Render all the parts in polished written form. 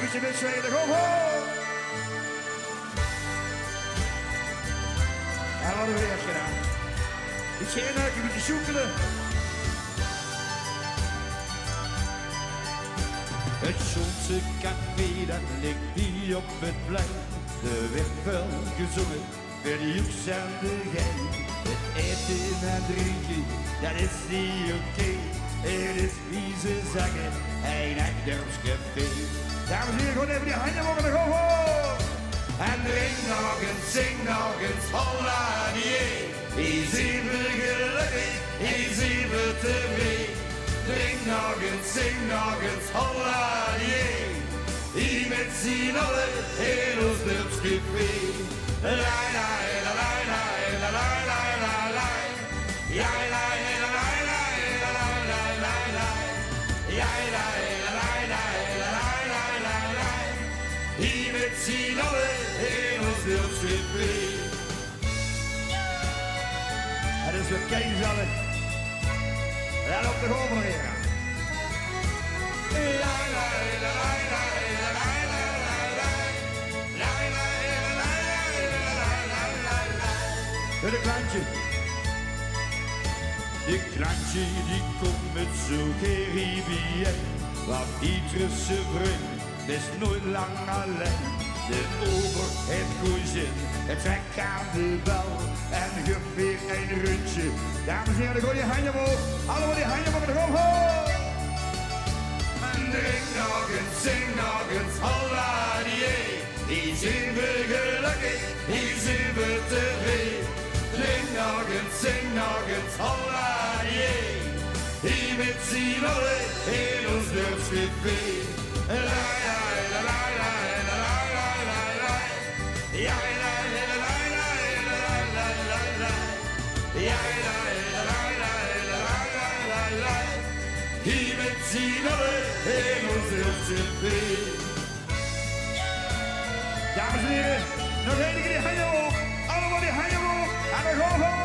beetje misspelen. Go, go! En wat hebben we eerst gedaan? Beetje inhuiken, een beetje zoekelen. Het Johnse café, dat ligt hier op het plein. Er werd wel gezongen, voor de joeks en de gein. Het eten en drinken, dat is niet oké. Het is wie ze zeggen, een echt dorpscafé. Dames en heren, gewoon even die handen mogen er gewoon. En drink nog eens, zing nog eens, holla die. Is even gelukkig, is even tevreden. Drink nog eens, zing nog eens, holla die. Hier met z'n allen in ons dorpscafé. La la la la la la la la la la. Ja la la la la la la la la la. Ja la la la la la la la la. Hier met z'n allen in ons dorpscafé. En dus we kijken ze allen. En op de golf nog weer gaan. La la la la la la la la la. La la la la la la la. Voor de klantje. De klantje die komt met zo'n Caribbean, want iedere vreugd is nooit lang alleen. De ober heeft goeie zin, het trekt aan de bel en geeft weer een rundje. Dames en heren, gooi je handen omhoog. Allemaal die handen mogen er gewoon. En drink nog eens, zing nog eens, holla die. Die zijn we gelukkig, die zijn we tevreden. Drink nog eens, zing nog eens, holla die. Hier met z'n allen in ons dorpscafé. La la la la la la la la la la. Ja la la la la la la la la la. Ja la la la la la la la la. Hier met z'n allen in ons dorpscafé. Dames en heren, nog één keer die handen omhoog. Allemaal die handen omhoog. En dan gewoon gewoon.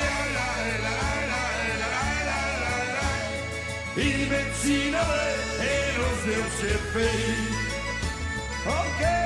Ja la la la la la la la la la. Hier met z'n allen in ons dorpscafé. Oké.